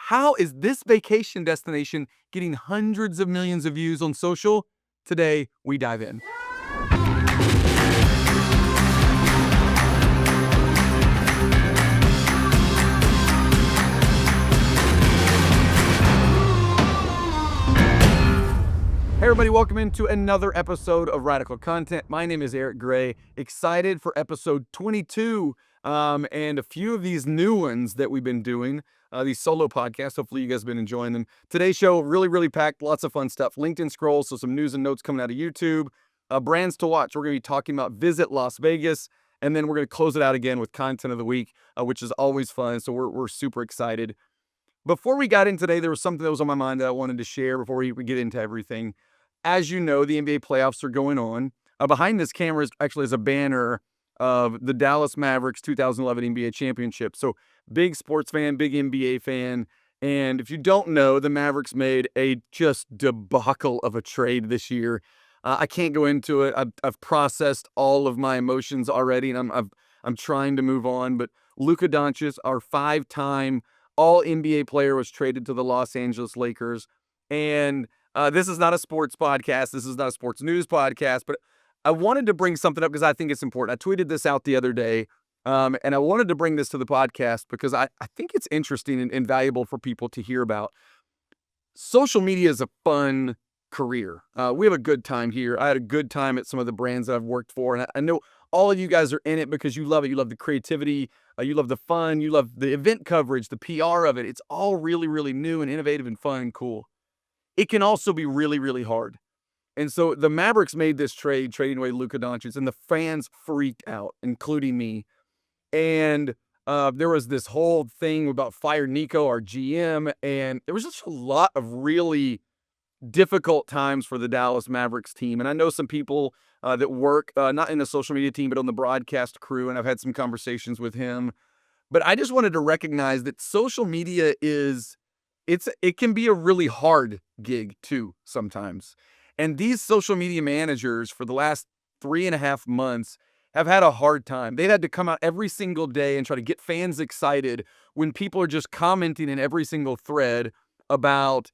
How is this vacation destination getting hundreds of millions of views on social? Today, we dive in. Hey everybody, welcome into another episode of Radical Content. My name is Eric Gray, excited for episode 22 and a few of these new ones that we've been doing, these solo podcasts. Hopefully you guys have been enjoying them. Today's show, really packed, lots of fun stuff. LinkedIn scrolls, so some news and notes coming out of YouTube. Brands to watch, we're going to be talking about Visit Las Vegas, and then we're going to close it out again with Content of the Week, which is always fun, so we're super excited. Before we got in today, there was something that was on my mind that I wanted to share before we get into everything. As you know, the NBA playoffs are going on. Behind this camera is a banner of the Dallas Mavericks 2011 NBA championship. So big sports fan, big NBA fan. And if you don't know, the Mavericks made a just debacle of a trade this year. I can't go into it. I've processed all of my emotions already, and I'm trying to move on. But Luka Doncic, our 5-time All-NBA player, was traded to the Los Angeles Lakers. And this is not a sports podcast. This is not a sports news podcast, but I wanted to bring something up because I think it's important. I tweeted this out the other day, and I wanted to bring this to the podcast because I think it's interesting and valuable for people to hear about. Social media is a fun career. We have a good time here. I had a good time at some of the brands that I've worked for, and I know all of you guys are in it because you love it. You love the creativity. You love the fun. You love the event coverage, the PR of it. It's all really new and innovative and fun and cool. It can also be really hard. And so the Mavericks made this trade, trading away Luka Doncic, and the fans freaked out, including me. And there was this whole thing about fire Nico, our GM, and there was just a lot of really difficult times for the Dallas Mavericks team. And I know some people that work, not in the social media team, but on the broadcast crew, and I've had some conversations with him. But I just wanted to recognize that social media it can be a really hard gig too sometimes. And these social media managers for the last 3.5 months have had a hard time. They've had to come out every single day and try to get fans excited when people are just commenting in every single thread about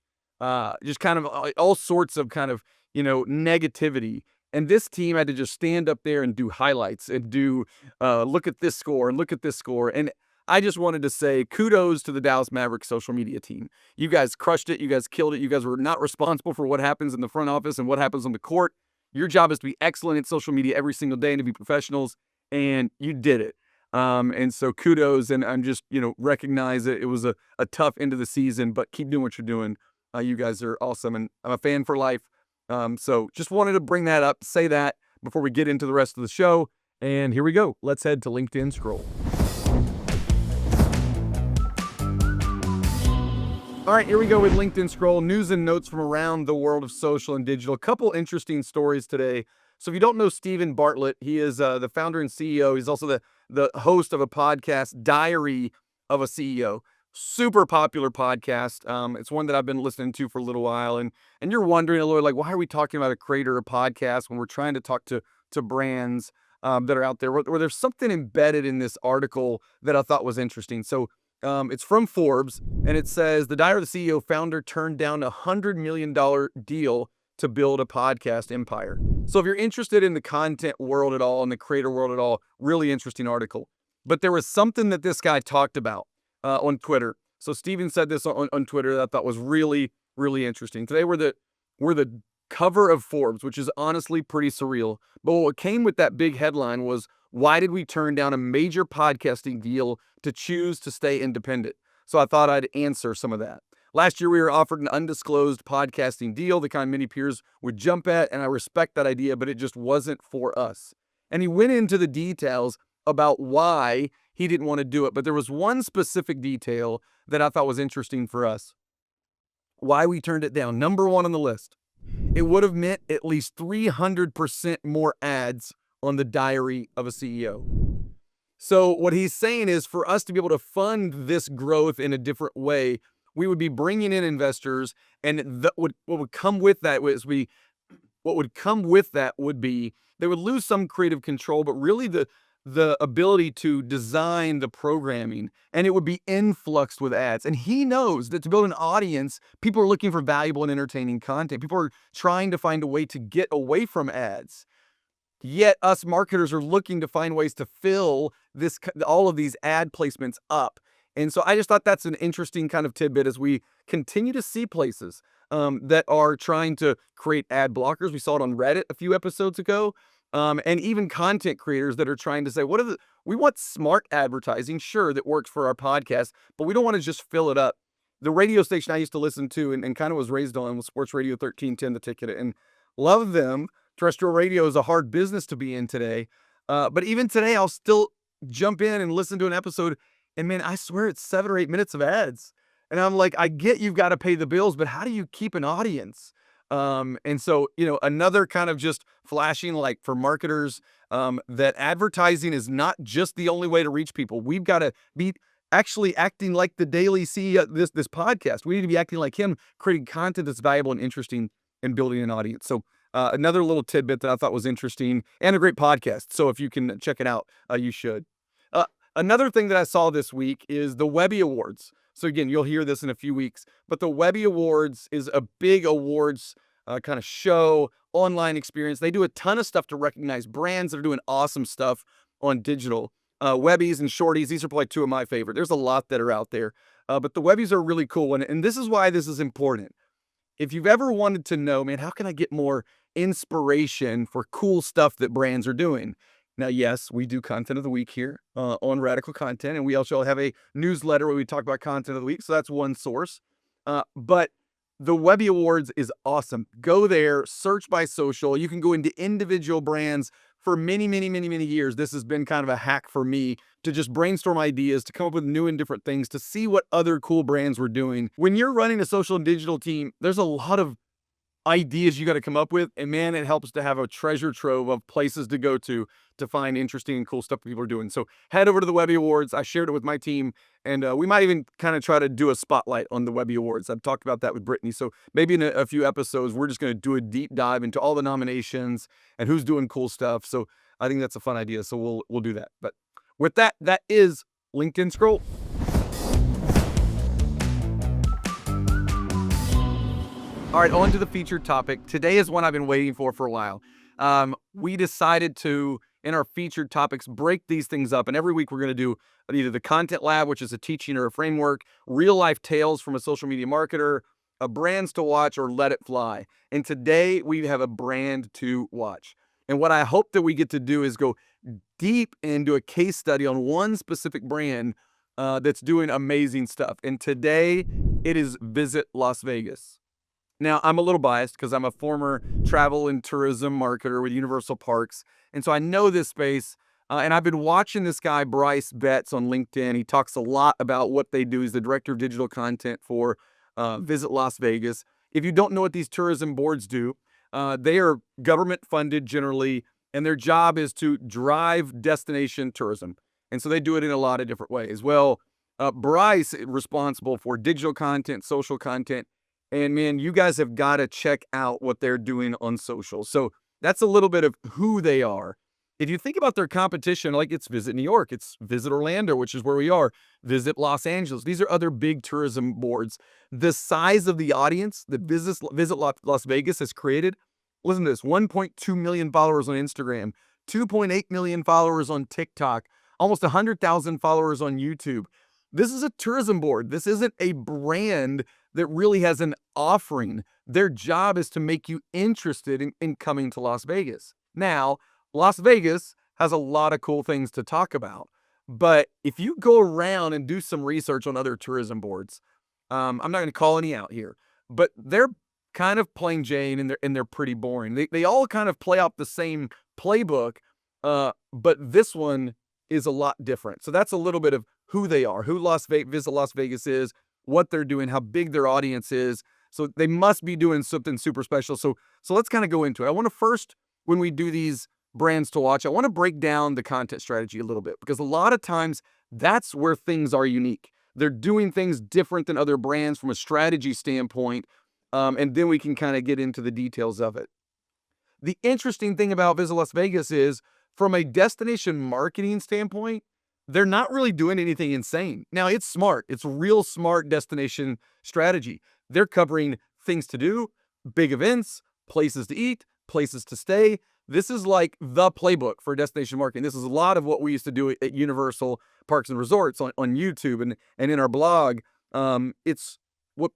just kind of all sorts of kind of, negativity. And this team had to just stand up there and do highlights and do look at this score and look at this score. And I just wanted to say kudos to the Dallas Mavericks social media team. You guys crushed it. You guys killed it. You guys were not responsible for what happens in the front office and what happens on the court. Your job is to be excellent at social media every single day and to be professionals, and you did it. And so kudos, and I'm just, recognize it. It was a tough end of the season, but keep doing what you're doing. You guys are awesome, and I'm a fan for life. So just wanted to bring that up, say that before we get into the rest of the show. And here we go. Let's head to LinkedIn Scroll. All right, here we go with LinkedIn Scroll, news and notes from around the world of social and digital. A couple interesting stories today. So if you don't know Stephen Bartlett, he is the founder and CEO. He's also the host of a podcast, Diary of a CEO. Super popular podcast. It's one that I've been listening to for a little while. And you're wondering a little like, why are we talking about a creator of a podcast when we're trying to talk to brands that are out there? Where there's something embedded in this article that I thought was interesting. So it's from Forbes, and it says, the Diary of the CEO founder turned down a $100 million deal to build a podcast empire. So if you're interested in the content world at all, in the creator world at all, really interesting article. But there was something that this guy talked about on Twitter. So Steven said this on Twitter that I thought was really interesting. Today we're the cover of Forbes, which is honestly pretty surreal. But what came with that big headline was, why did we turn down a major podcasting deal to choose to stay independent? So I thought I'd answer some of that. Last year, we were offered an undisclosed podcasting deal, the kind many peers would jump at, and I respect that idea, but it just wasn't for us. And he went into the details about why he didn't want to do it, but there was one specific detail that I thought was interesting for us. Why we turned it down. Number one on the list. It would have meant at least 300% more ads on the Diary of a CEO. So what he's saying is, for us to be able to fund this growth in a different way, we would be bringing in investors, and what would come with that would be they would lose some creative control, but really the the ability to design the programming, and it would be influxed with ads. And he knows that to build an audience, people are looking for valuable and entertaining content. People are trying to find a way to get away from ads. Yet us marketers are looking to find ways to fill all of these ad placements up. And so I just thought that's an interesting kind of tidbit as we continue to see places that are trying to create ad blockers. We saw it on Reddit a few episodes ago. And even content creators that are trying to say, we want smart advertising, sure, that works for our podcast, but we don't want to just fill it up. The radio station I used to listen to and kind of was raised on was Sports Radio 1310, The Ticket, and love them. Terrestrial radio is a hard business to be in today. But even today, I'll still jump in and listen to an episode. And man, I swear it's 7 or 8 minutes of ads. And I'm like, I get you've got to pay the bills, but how do you keep an audience? And so, another kind of just flashing like for marketers, that advertising is not just the only way to reach people. We've got to be actually acting like the Daily CEO, this podcast. We need to be acting like him, creating content that's valuable and interesting and building an audience. So another little tidbit that I thought was interesting and a great podcast. So if you can check it out, you should. Another thing that I saw this week is the Webby Awards. So again, you'll hear this in a few weeks, but the Webby Awards is a big awards kind of show, online experience. They do a ton of stuff to recognize brands that are doing awesome stuff on digital. Webbies and Shorties, these are probably two of my favorite. There's a lot that are out there, but the Webbies are a really cool one. And this is why this is important. If you've ever wanted to know, man, how can I get more inspiration for cool stuff that brands are doing? Now, yes, we do content of the week here on Radical Content, and we also have a newsletter where we talk about content of the week. So that's one source. But the Webby Awards is awesome. Go there, search by social. You can go into individual brands. For many, many, many, many years, this has been kind of a hack for me to just brainstorm ideas, to come up with new and different things, to see what other cool brands were doing. When you're running a social and digital team, there's a lot of ideas you got to come up with. And man, it helps to have a treasure trove of places to go to find interesting and cool stuff people are doing. So head over to the Webby Awards. I shared it with my team, and we might even kind of try to do a spotlight on the Webby Awards. I've talked about that with Brittany. So maybe in a few episodes, we're just going to do a deep dive into all the nominations and who's doing cool stuff. So I think that's a fun idea. So we'll do that. But with that, that is LinkedIn Scroll. All right, on to the featured topic. Today is one I've been waiting for a while. We decided to, in our featured topics, break these things up. And every week we're going to do either the Content Lab, which is a teaching or a framework, real life tales from a social media marketer, a brands to watch, or let it fly. And today we have a brand to watch. And what I hope that we get to do is go deep into a case study on one specific brand that's doing amazing stuff. And today it is Visit Las Vegas. Now, I'm a little biased because I'm a former travel and tourism marketer with Universal Parks. And so I know this space. And I've been watching this guy, Bryce Betts, on LinkedIn. He talks a lot about what they do. He's the director of digital content for Visit Las Vegas. If you don't know what these tourism boards do, they are government funded generally, and their job is to drive destination tourism. And so they do it in a lot of different ways. Well, Bryce is responsible for digital content, social content. And man, you guys have got to check out what they're doing on social. So that's a little bit of who they are. If you think about their competition, like it's Visit New York, it's Visit Orlando, which is where we are, Visit Los Angeles. These are other big tourism boards. The size of the audience that Visit Las Vegas has created, listen to this, 1.2 million followers on Instagram, 2.8 million followers on TikTok, almost 100,000 followers on YouTube. This is a tourism board. This isn't a brand that really has an offering. Their job is to make you interested in coming to Las Vegas. Now, Las Vegas has a lot of cool things to talk about. But if you go around and do some research on other tourism boards, I'm not going to call any out here, but they're kind of plain Jane and they're pretty boring. They all kind of play out the same playbook, but this one is a lot different. So that's a little bit of who they are, who Visit Las Vegas is, what they're doing, how big their audience is. So they must be doing something super special. So let's kind of go into it. I want to first, when we do these brands to watch, I want to break down the content strategy a little bit, because a lot of times that's where things are unique. They're doing things different than other brands from a strategy standpoint. And then we can kind of get into the details of it. The interesting thing about Visit Las Vegas is from a destination marketing standpoint, they're not really doing anything insane. Now, it's smart. It's real smart destination strategy. They're covering things to do, big events, places to eat, places to stay. This is like the playbook for destination marketing. This is a lot of what we used to do at Universal Parks and Resorts on YouTube and in our blog. But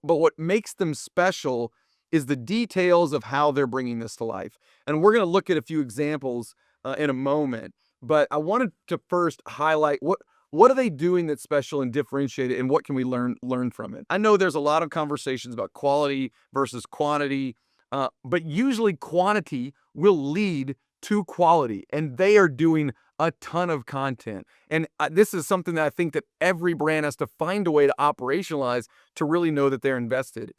what makes them special is the details of how they're bringing this to life. And we're going to look at a few examples in a moment. But I wanted to first highlight what are they doing that's special and differentiated, and what can we learn from it. I know there's a lot of conversations about quality versus quantity, but usually quantity will lead to quality, and they are doing a ton of content. And this is something that I think that every brand has to find a way to operationalize to really know that they're invested.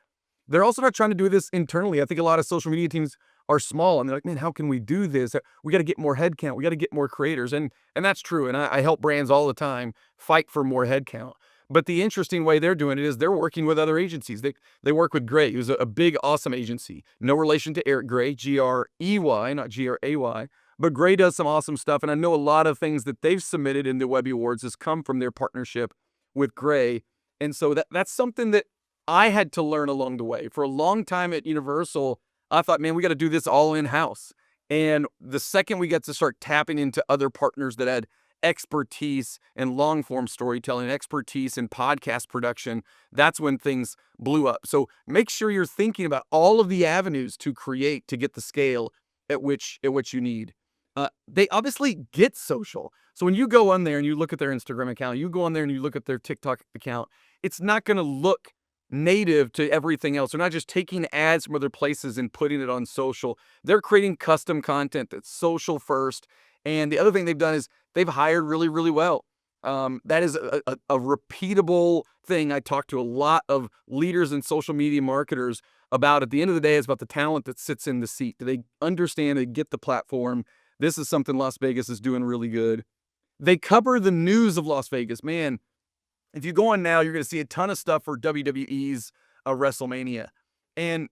They're also not trying to do this internally. I think a lot of social media teams are small and they're like, man, how can we do this? We got to get more headcount. We got to get more creators. And that's true. And I help brands all the time fight for more headcount. But the interesting way they're doing it is they're working with other agencies. They work with Gray, who's a big, awesome agency. No relation to Eric Gray, G-R-E-Y, not G-R-A-Y. But Gray does some awesome stuff. And I know a lot of things that they've submitted in the Webby Awards has come from their partnership with Gray. And so that's something that I had to learn along the way. For a long time at Universal, I thought, man, we got to do this all in-house. And the second we got to start tapping into other partners that had expertise in long-form storytelling, expertise in podcast production, that's when things blew up. So make sure you're thinking about all of the avenues to create to get the scale at which you need. They obviously get social. So when you go on there and you look at their Instagram account, you go on there and you look at their TikTok account, it's not going to look native to everything else. They're not just taking ads from other places and putting it on social. They're creating custom content that's social first. And the other thing they've done is they've hired really, really well. That is a repeatable thing I talk to a lot of leaders and social media marketers about. At the end of the day, it's about the talent that sits in the seat. Do they understand and get the platform? This is something Las Vegas is doing really good. They cover the news of Las Vegas. Man, if you go on now, you're going to see a ton of stuff for WWE's WrestleMania. And,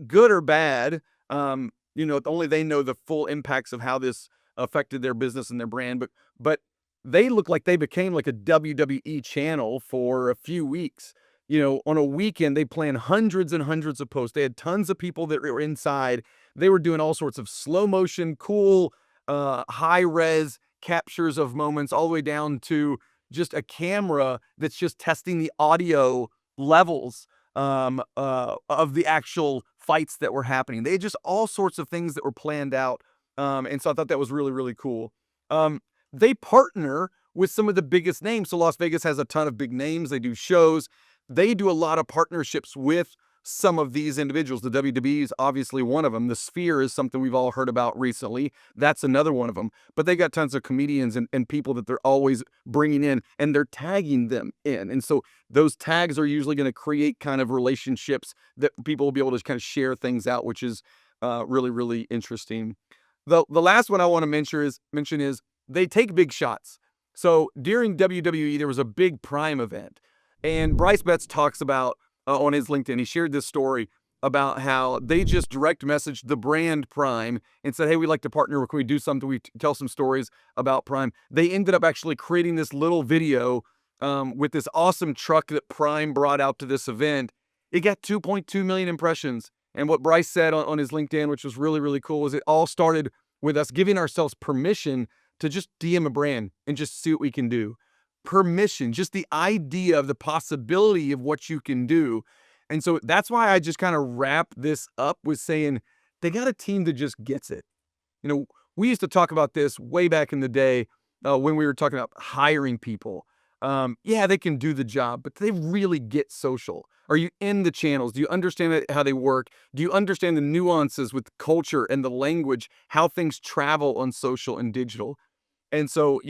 good or bad, only they know the full impacts of how this affected their business and their brand. But they look like they became like a WWE channel for a few weeks. On a weekend, they planned hundreds and hundreds of posts. They had tons of people that were inside. They were doing all sorts of slow motion, cool, high-res captures of moments, all the way down to just a camera that's just testing the audio levels of the actual fights that were happening. They had just all sorts of things that were planned out. And so I thought that was really, really cool. They partner with some of the biggest names. So Las Vegas has a ton of big names. They do shows. They do a lot of partnerships with some of these individuals. The WWE is obviously one of them. The Sphere is something we've all heard about recently. That's another one of them. But they got tons of comedians and people that they're always bringing in, and they're tagging them in. And so those tags are usually going to create kind of relationships that people will be able to kind of share things out, which is really, really interesting. The last one I want to mention is they take big shots. So during WWE, there was a big Prime event, and Bryce Betts talks about on his LinkedIn, he shared this story about how they just direct messaged the brand Prime and said, hey, we'd like to partner. Can we do something? We tell some stories about Prime. They ended up actually creating this little video with this awesome truck that Prime brought out to this event. It got 2.2 million impressions. And what Bryce said on his LinkedIn, which was really, really cool, was it all started with us giving ourselves permission to just DM a brand and just see what we can do. Permission, just the idea of the possibility of what you can do. And so that's why I just kind of wrap this up with saying they got a team that just gets it. We used to talk about this way back in the day when we were talking about hiring people. Yeah, they can do the job, but they really get social. Are you in the channels? Do you understand how they work? Do you understand the nuances with culture and the language, how things travel on social and digital? And so,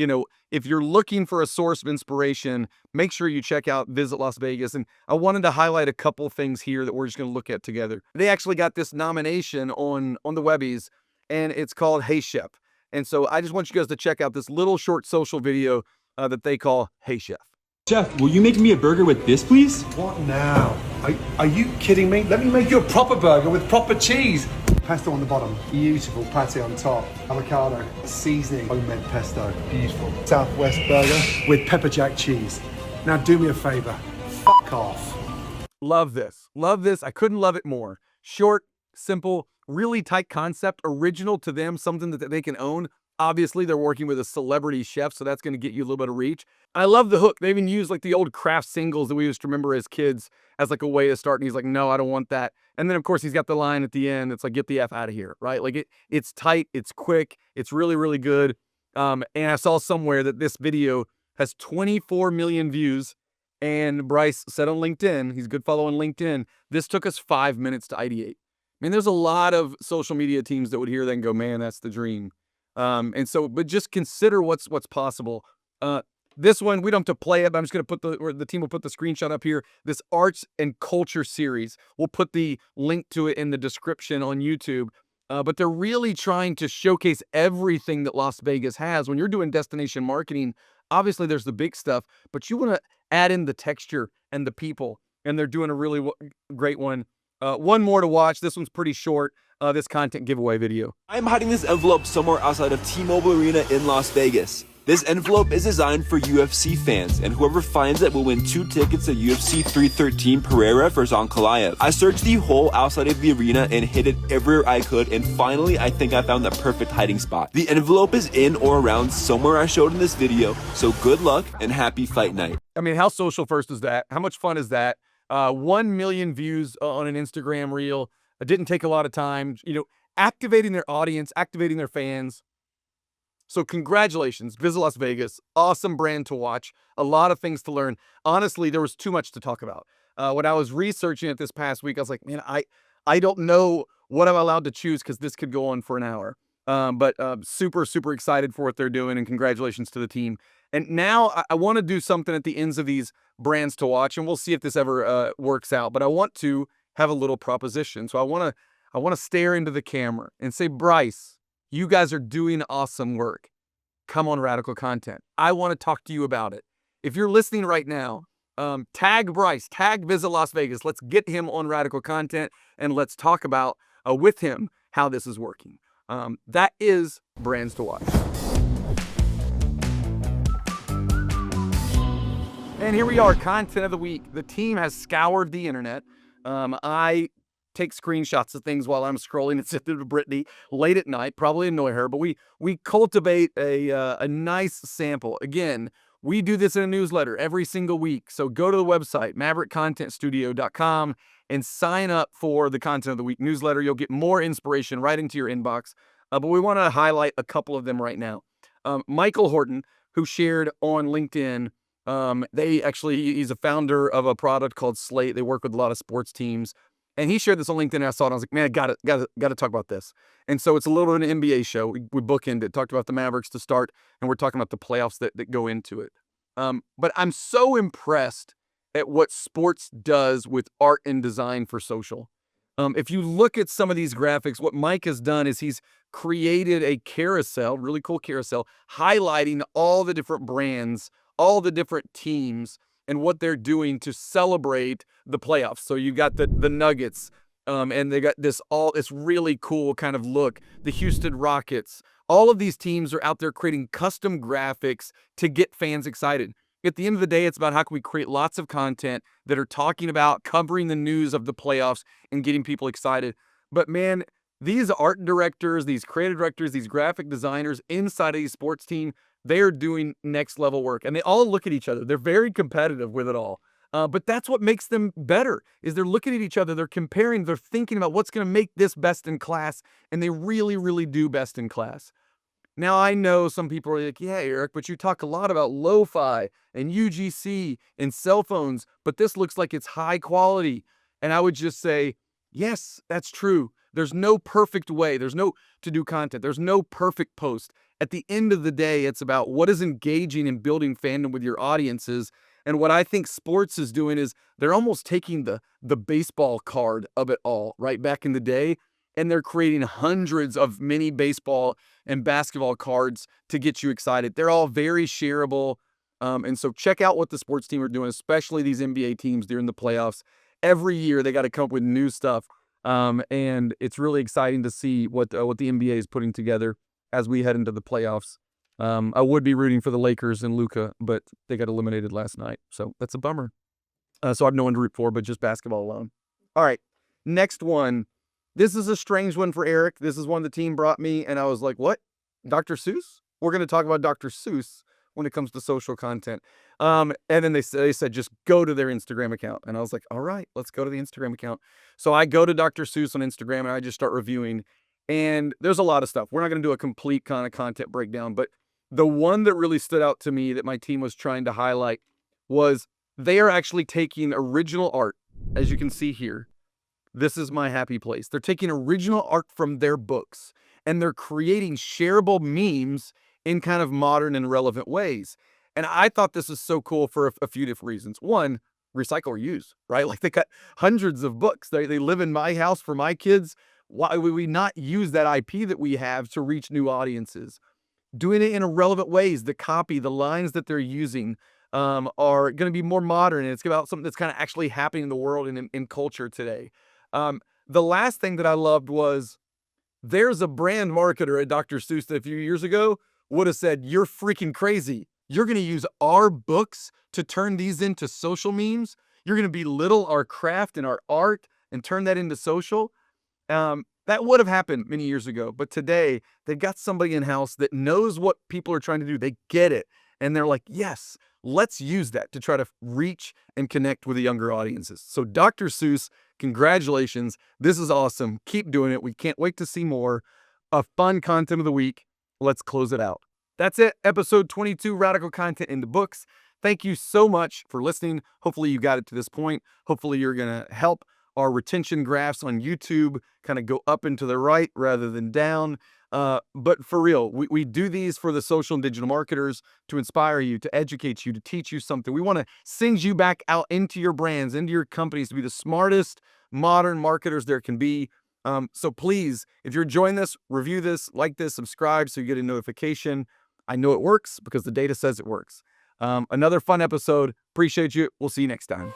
if you're looking for a source of inspiration, make sure you check out Visit Las Vegas. And I wanted to highlight a couple things here that we're just going to look at together. They actually got this nomination on the Webbies, and it's called Hey Chef. And so I just want you guys to check out this little short social video that they call Hey Chef. Chef, will you make me a burger with this, please? What now? Are you kidding me? Let me make you a proper burger with proper cheese. pesto on the bottom, beautiful patty on top, avocado, seasoning, homemade pesto, beautiful. Southwest burger with pepper jack cheese. Now do me a favor, fuck off. Love this. Love this. I couldn't love it more. Short, simple, really tight concept, original to them, something that they can own. Obviously, they're working with a celebrity chef, so that's going to get you a little bit of reach. I love the hook. They even use like the old craft singles that we used to remember as kids as like a way to start. And he's like, no, I don't want that. And then, of course, he's got the line at the end. It's like, get the F out of here, right? Like it's tight. It's quick. It's really, really good. And I saw somewhere that this video has 24 million views. And Bryce said on LinkedIn, he's a good follow on LinkedIn, this took us 5 minutes to ideate. I mean, there's a lot of social media teams that would hear that and go, man, that's the dream. But just consider what's possible. This one, we don't have to play it, but I'm just going to put the team will put the screenshot up here. This arts and culture series, we'll put the link to it in the description on YouTube. But they're really trying to showcase everything that Las Vegas has. When you're doing destination marketing, obviously there's the big stuff, but you want to add in the texture and the people, and they're doing a really great one. One more to watch. This one's pretty short. This content giveaway video. I'm hiding this envelope somewhere outside of T-Mobile Arena in Las Vegas. This envelope is designed for UFC fans, and whoever finds it will win 2 tickets to UFC 313 Pereira vs. Ankalaev. I searched the whole outside of the arena and hid it everywhere I could, and finally I think I found the perfect hiding spot. The envelope is in or around somewhere I showed in this video, so good luck and happy fight night. I mean, how social first is that? How much fun is that? 1 million views on an Instagram reel. It didn't take a lot of time, activating their audience, activating their fans. So congratulations, Visit Las Vegas. Awesome brand to watch. A lot of things to learn. Honestly, there was too much to talk about. When I was researching it this past week, I was like, man, I don't know what I'm allowed to choose because this could go on for an hour. But super, super excited for what they're doing, and congratulations to the team. And now I want to do something at the ends of these brands to watch, and we'll see if this ever works out. But I want to have a little proposition. So I want to stare into the camera and say, Bryce, you guys are doing awesome work. Come on, Radical Content. I want to talk to you about it. If you're listening right now, tag Bryce, tag Visit Las Vegas. Let's get him on Radical Content, and let's talk about with him how this is working. That is Brands to Watch. And here we are, content of the week. The team has scoured the internet. I take screenshots of things while I'm scrolling and send them to Brittany late at night, probably annoy her, but we cultivate a nice sample. Again, we do this in a newsletter every single week. So go to the website, maverickcontentstudio.com, and sign up for the Content of the Week newsletter. You'll get more inspiration right into your inbox. But we want to highlight a couple of them right now. Michael Horton, who shared on LinkedIn, he's a founder of a product called Slate. They work with a lot of sports teams. And he shared this on LinkedIn, and I saw it, and I was like, man, I got to talk about this. And so it's a little bit of an NBA show. We bookended it, talked about the Mavericks to start, and we're talking about the playoffs that go into it. But I'm so impressed at what sports does with art and design for social. If you look at some of these graphics, what Mike has done is he's created a carousel, really cool carousel, highlighting all the different brands, all the different teams, and what they're doing to celebrate the playoffs. So you got the Nuggets, and they got this really cool kind of look. The Houston Rockets. All of these teams are out there creating custom graphics to get fans excited. At the end of the day, it's about how can we create lots of content that are talking about covering the news of the playoffs and getting people excited. But man, these art directors, these creative directors, these graphic designers inside of these sports team, they are doing next level work, and they all look at each other. They're very competitive with it all. But that's what makes them better, is they're looking at each other, they're comparing, they're thinking about what's going to make this best in class, and they really, really do best in class. Now, I know some people are like, yeah, Eric, but you talk a lot about lo-fi and UGC and cell phones, but this looks like it's high quality. And I would just say, yes, that's true. There's no perfect way. There's no to do content. There's no perfect post. At the end of the day, it's about what is engaging and building fandom with your audiences. And what I think sports is doing is they're almost taking the baseball card of it all, right, back in the day, and they're creating hundreds of mini baseball and basketball cards to get you excited. They're all very shareable. And so check out what the sports team are doing, especially these NBA teams during the playoffs. Every year, they got to come up with new stuff. And it's really exciting to see what the NBA is putting together as we head into the playoffs. I would be rooting for the Lakers and Luka, but they got eliminated last night, so that's a bummer. So I have no one to root for, but just basketball alone. All right, next one. This is a strange one for Eric. This is one the team brought me, and I was like, what? Dr. Seuss? We're going to talk about Dr. Seuss when it comes to social content. And then they said, just go to their Instagram account. And I was like, all right, let's go to the Instagram account. So I go to Dr. Seuss on Instagram, and I just start reviewing. And there's a lot of stuff. We're not going to do a complete kind of content breakdown, but the one that really stood out to me that my team was trying to highlight was they are actually taking original art, as you can see here. This is my happy place. They're taking original art from their books, and they're creating shareable memes in kind of modern and relevant ways. And I thought this is so cool for a few different reasons. One, recycle or use, right? Like they got hundreds of books. They live in my house for my kids. Why would we not use that IP that we have to reach new audiences? Doing it in relevant ways. The copy, the lines that they're using are going to be more modern, and it's about something that's kind of actually happening in the world and in culture today. The last thing that I loved was there's a brand marketer at Dr. Seuss that a few years ago would have said, you're freaking crazy. You're going to use our books to turn these into social memes. You're going to belittle our craft and our art and turn that into social. That would have happened many years ago, but today they've got somebody in-house that knows what people are trying to do. They get it. And they're like, yes, let's use that to try to reach and connect with the younger audiences. So Dr. Seuss, congratulations. This is awesome. Keep doing it. We can't wait to see more. A fun content of the week. Let's close it out. That's it. Episode 22, Radical Content in the Books. Thank you so much for listening. Hopefully you got it to this point. Hopefully you're going to help our retention graphs on YouTube kind of go up and to the right rather than down. But for real, we do these for the social and digital marketers to inspire you, to educate you, to teach you something. We want to send you back out into your brands, into your companies to be the smartest modern marketers there can be. So please, if you're enjoying this, review this, like this, subscribe so you get a notification. I know it works because the data says it works. Another fun episode. Appreciate you. We'll see you next time.